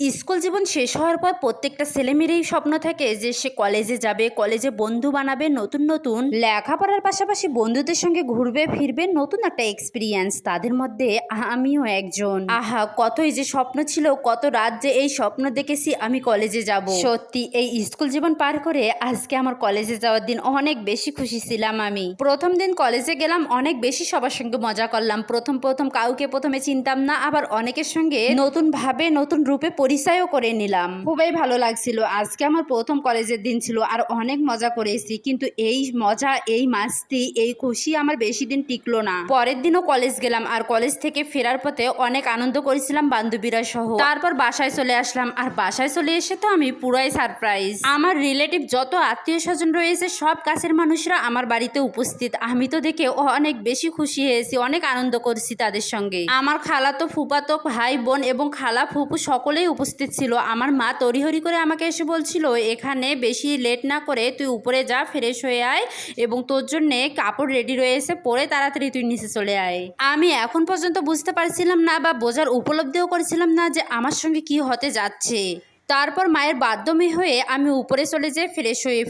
School জীবন শেষ হওয়ার পর প্রত্যেকটা ছেলেমেয়েরই স্বপ্ন থাকে যে সে কলেজে যাবে, কলেজে বন্ধু বানাবে, নতুন নতুন লেখাপড়ার পাশাপাশি বন্ধুদের সঙ্গে ঘুরবে ফিরবে, নতুন একটা এক্সপিরিয়েন্স। তাদের মধ্যে আমিও একজন। আহা, কতই যে স্বপ্ন ছিল, কত রাত যে এই স্বপ্ন দেখেছি আমি কলেজে যাব। সত্যি এই স্কুল জীবন পার করে আজকে আমার কলেজে যাওয়ার দিন, অনেক বেশি খুশি ছিলাম আমি। প্রথম দিন কলেজে গেলাম, অনেক বেশি সবার সঙ্গে মজা করলাম। প্রথম কাউকে প্রথমে চিনতাম না, আবার অনেকের সঙ্গে নতুন ভাবে নতুন রূপে পরিচয়ও করে নিলাম। খুবই ভালো লাগছিল। আজকে আমার প্রথম কলেজের দিন ছিল আর অনেক মজা করেছি, কিন্তু এই মজা, এই মাস্তি, এই খুশি আমার বেশি দিন টিকলো না। পরের দিনও কলেজ গেলাম আর কলেজ থেকে ফেরার পথে অনেক আনন্দ করেছিলাম বান্ধবীরা সহ। তারপর বাসায় চলে আসলাম আর বাসায় চলে এসে তো আমি পুরাই সারপ্রাইজ। আমার রিলেটিভ যত আত্মীয় স্বজন রয়েছে সব কাছের মানুষরা আমার বাড়িতে উপস্থিত। আমি তো দেখে অনেক বেশি খুশি হয়েছি, অনেক আনন্দ করছি তাদের সঙ্গে। আমার খালাতো ফুফাতো ভাই বোন এবং খালা ফুপু সকলেই উপস্থিত ছিল। আমার মা তড়িহড়ি করে আমাকে এসে বলছিল, এখানে বেশি লেট না করে তুই উপরে যা, ফ্রেশ হয়ে আয় এবং তোর জন্যে কাপড় রেডি রয়েছে, পরে তাড়াতাড়ি তুই নিচে চলে আয়। আমি এখন পর্যন্ত বুঝতে পারছিলাম না বা বোঝার উপলব্ধিও করেছিলাম না যে আমার সঙ্গে কি হতে যাচ্ছে। তারপর মায়ের বাধ্যমে হয়ে আমি উপরে চলে যাই।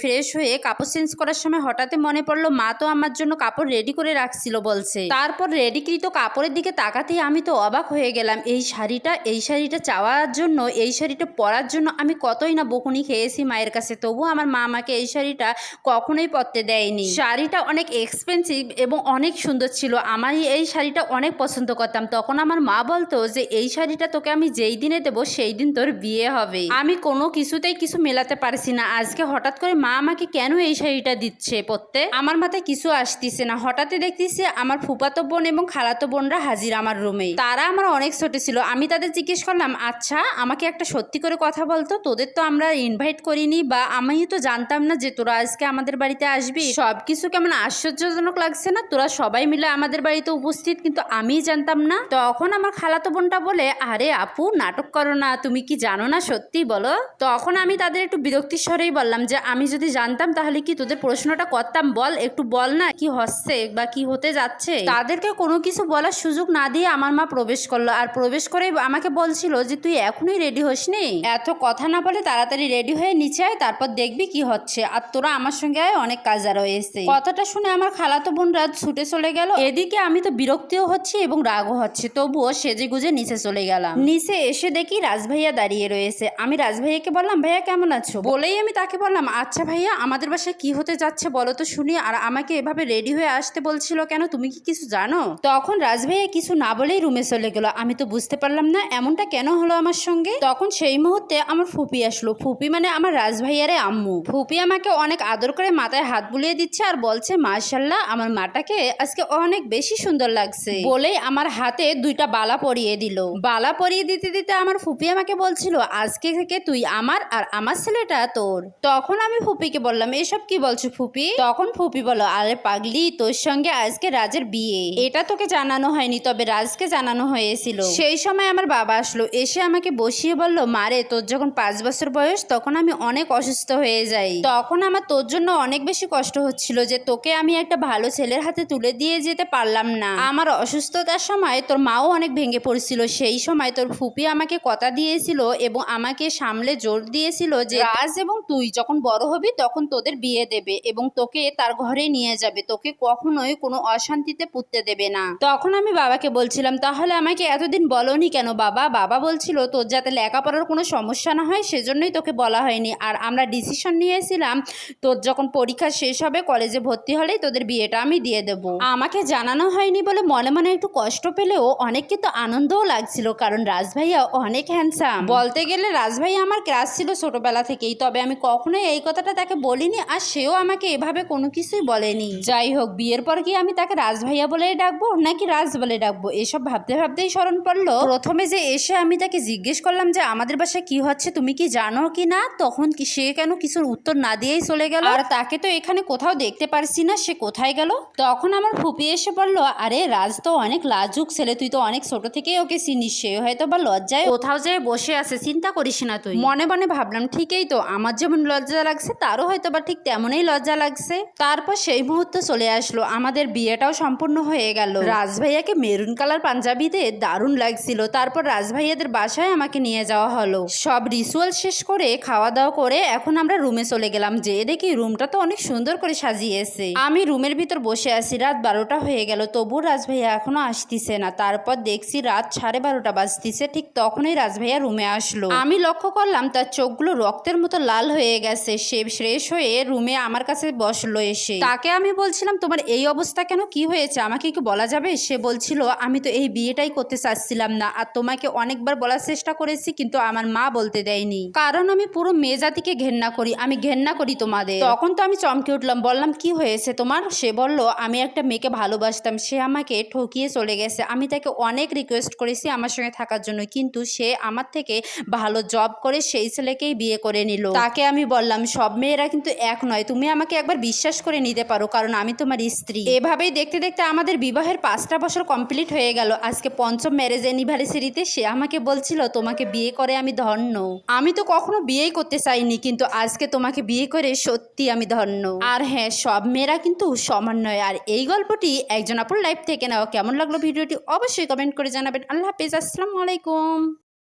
ফ্রেশ হয়ে কাপড় চেঞ্জ করার সময় হঠাৎ মনে পড়লো মা তো আমার জন্য কাপড় রেডি করে রাখছিল বলছে। তারপর রেডিকৃত কাপড়ের দিকে তাকাতেই আমি তো অবাক হয়ে গেলাম। এই শাড়িটা চাওয়ার জন্য, এই শাড়িটা পরার জন্য আমি কতই না বকুনি খেয়েছি মায়ের কাছে, তবু আমার মা আমাকে এই শাড়িটা কখনোই পরতে দেয়নি। শাড়িটা অনেক এক্সপেন্সিভ এবং অনেক সুন্দর ছিল। আমার এই শাড়িটা অনেক পছন্দ করতাম। তখন আমার মা বলতো যে এই শাড়িটা তোকে আমি যেই দিনে দেবো সেই দিন তোর বিয়ে হবে। আমি কোনো কিছুতেই কিছু মেলাতে পারছি না। আজকে হঠাৎ করে মা আমাকে কেন এই শাড়িটা দিচ্ছে পরতে, আমার মাথায় কিছু আসতেছে না। হঠাৎই দেখতেছি আমার ফুফাতো বোন এবং খালাতো বোনরা হাজির আমার রুমে। তারা আমার অনেক ছোট ছিল। আমি তাদের জিজ্ঞেস করলাম, আচ্ছা আমাকে একটা সত্যি করে কথা বলতো, তোদের তো আমরা ইনভাইট করিনি বা আমি তো জানতাম না যে তোরা আজকে আমাদের বাড়িতে আসবি। সবকিছু কেমন আশ্চর্যজনক লাগছে না, তোরা সবাই মিলে আমাদের বাড়িতে উপস্থিত, কিন্তু আমি জানতাম না। তখন আমার খালাতো বোনটা বলে, আরে আপু নাটক করো না, তুমি কি জানো না, সত্যি বলো। তখন আমি তাদের একটু বিরক্তির স্বরেই বললাম যে আমি যদি জানতাম তাহলে কি তোদের প্রশ্নটা করতাম, বল একটু বল না কি হচ্ছে বা কি হতে যাচ্ছে। তাদেরকে কোনো কিছু বলার সুযোগ না দিয়ে আমার মা প্রবেশ করলো আর প্রবেশ করে আমাকে বলছিল যে তুই এখনই রেডি হসনি, এত কথা না বলে তাড়াতাড়ি রেডি হয়ে নিচে আয়, তারপর দেখবি কি হচ্ছে, আর তোরা আমার সঙ্গে আয়, অনেক কাজ রয়েছে। কথাটা শুনে আমার খালাতো বোনরা ছুটে চলে গেল। এদিকে আমি তো বিরক্তিও হচ্ছে এবং রাগও হচ্ছে, তবুও সেজে গুজে নিচে চলে গেলাম। নিচে এসে দেখি রাজভাইয়া দাঁড়িয়ে রয়েছে। আমি রাজভাইয়াকে বললাম, ভাইয়া কেমন আছো বলেই আমি তাকে বললাম, আচ্ছা ভাইয়া আমাদের বাসায় কি হতে যাচ্ছে বলো তো শুনি, আর আমাকে এভাবে রেডি হয়ে আসতে বলছিল কেন, তুমি কি কিছু জানো? তখন রাজভাইয়া কিছু না বলেই রুমে চলে গেল। আমি তো বুঝতে পারলাম না এমনটা কেন হলো আমার সঙ্গে। তখন সেই মুহূর্তে আমার ফুপি আসলো। ফুপি মানে আমার রাজভাইয়ারে আম্মু। ফুপি আমাকে অনেক আদর করে মাথায় হাত বুলিয়ে দিচ্ছে আর বলছে, মাশাআল্লাহ আমার মাটাকে আজকে অনেক বেশি সুন্দর লাগছে বলেই আমার হাতে দুইটা বালা পরিয়ে দিল। বালা পরিয়ে দিতে দিতে আমার ফুপি আমাকে বলছিল, আজকে থেকে তুই আমার আর আমার ছেলেটা তোর। তখন আমি ফুপিকে বললাম, এসব কি বলছো ফুপি? তখন ফুপি বলল, আরে পাগলি, তোর সঙ্গে আজকে রাজের বিয়ে, এটা তোকে জানানো হয়নি, তবে রাজকে জানানো হয়েছিল। সেই সময় আমার বাবা আসলো, এসে আমাকে বসিয়ে বলল, মারে তোর যখন 5 বছর বয়স তখন আমি অনেক অসুস্থ হয়ে যাই। তখন আমার তোর জন্য অনেক বেশি কষ্ট হচ্ছিল যে তোকে আমি একটা ভালো ছেলের হাতে তুলে দিয়ে যেতে পারলাম না। আমার অসুস্থতার সময় তোর মাও অনেক ভেঙে পড়ছিল। সেই সময় তোর ফুপি আমাকে কথা দিয়েছিল এবং আমাকে সামলে জোর দিয়েছিল যে রাজ এবং তুই যখন বড় হবি তখন তোদের বিয়ে দেবে এবং তোকে তার ঘরে নিয়ে যাবে, তোকে কখনোই কোনো অশান্তিতে পুততে দেবে না। তখন আমি বাবাকে বলছিলাম, তাহলে আমাকে এতদিন বলনি কেন বাবা? বাবা বলছিল তোর যাতে লেখাপড়ার কোনো সমস্যা না হয় সেজন্যই তোকে বলা হয়নি, আর আমরা ডিসিশন নিয়েছিলাম তোর যখন পরীক্ষা শেষ হবে কলেজে ভর্তি হলেই তোদের বিয়েটা আমি দিয়ে দেব। আমাকে জানানো হয়নি বলে মনে মনে একটু কষ্ট পেলেও অনেক কিন্তু আনন্দও লাগছিল, কারণ রাজভাইয়া অনেক হ্যান্ডসাম। বলতে গেলে রাজভাইয়া আমার ক্রাশ ছিল ছোটবেলা থেকেই, তবে আমি কখনোই এই কথাটা তাকে বলিনি আর সেও আমাকে এভাবে কোনো কিছুই বলেনি। যাই হোক, বিয়ের পর কি আমি তাকে রাজভাইয়া বলেই ডাকবো নাকি রাজ বলে ডাকবো এসব ভাবতে ভাবতেই স্মরণ পড়লো। প্রথমে যে এসে আমি তাকে জিজ্ঞেস করলাম যে আমাদের বাসায় কি হচ্ছে তুমি কি জানো কি না, তখন কি সে কেন কিছুর উত্তর না দিয়েই চলে গেল, আর তাকে তো এখানে কোথাও দেখতে পারছি না, সে কোথায় গেল? তখন আমার ফুপি এসে বললো, আরে রাজ তো অনেক লাজুক ছেলে, তুই তো অনেক ছোট থেকেই ওকে চিনিস, সে হয়তো বা লজ্জায় কোথাও যেয়ে বসে আছে, চিন্তা করিস না তুই? মনে মনে ভাবলাম ঠিকই তো, আমার যেমন লজ্জা লাগছে তারও হয়তো বা ঠিক তেমনই লজ্জা লাগছে। তারপর সেই মুহূর্তে চলে আসলো, আমাদের বিয়েটাও সম্পূর্ণ হয়ে গেল। রাজভাইয়াকে মেরুন কালার পাঞ্জাবিতে দারুণ লাগছিল। তারপর রাজভাইয়াদের বাসায় আমাকে নিয়ে যাওয়া হলো। সব রিচুয়াল শেষ করে খাওয়া দাওয়া করে এখন আমরা রুমে চলে গেলাম। যে দেখি রুমটা তো অনেক সুন্দর করে সাজিয়েছে। আমি রুমের ভিতর বসে আছি, রাত 12টা হয়ে গেল, তবু রাজভাইয়া এখনো আসতিছে না। তারপর দেখছি রাত 12:30 বাজতিছে, ঠিক তখনই রাজভাইয়া রুমে আসলো। আমি লক্ষ্য করলাম তার চোখগুলো রক্তের মতো লাল হয়ে গেছে। সে ফ্রেশ হয়ে রুমে আমার কাছে বসলো এসে। তাকে আমি বলছিলাম তোমার এই অবস্থা কেন, কি হয়েছে, আমাকে কি বলা যাবে? সে বলছিল আমি তো এই বিয়েটাই করতে চাচ্ছিলাম না, আর তোমাকে অনেকবার বলার চেষ্টা করেছি কিন্তু আমার মা বলতে দেয়নি, কারণ আমি পুরো মেয়ে জাতিকে ঘেন্না করি, আমি ঘেন্না করি তোমাদের। তখন তো আমি চমকে উঠলাম, বললাম কি হয়েছে তোমার? সে বলল আমি একটা মেয়েকে ভালোবাসতাম, সে আমাকে ঠকিয়ে চলে গেছে। আমি তাকে অনেক রিকোয়েস্ট করেছি আমার সঙ্গে থাকার জন্য, কিন্তু সে আমার থেকে ভালো জব করে সেই ছেলেকেই বিয়ে করে নিল। তাকে আমি বললাম সব মেয়েরা কিন্তু এক নয়, তুমি আমাকে একবার বিশ্বাস করে নিতে পারো, কারণ আমি তোমার স্ত্রী। এভাবেই দেখতে দেখতে আমাদের বিবাহের 5টা বছর কমপ্লিট হয়ে গেল। আজকে 5ম ম্যারেজ অ্যানিভার্সারিতে সে আমাকে বলছিল তোমাকে বিয়ে করে আমি ধন্য। আমি তো কখনো বিয়েই করতে চাইনি, কিন্তু আজকে তোমাকে বিয়ে করে সত্যি আমি ধন্য। আর হ্যাঁ, সব মেয়েরা কিন্তু সমান নয়। আর এই গল্পটি একজন আপুর লাইফ থেকে নেওয়া। কেমন লাগলো ভিডিওটি অবশ্যই কমেন্ট করে জানাবেন। আল্লাহ হাফেজ, আসসালামু আলাইকুম।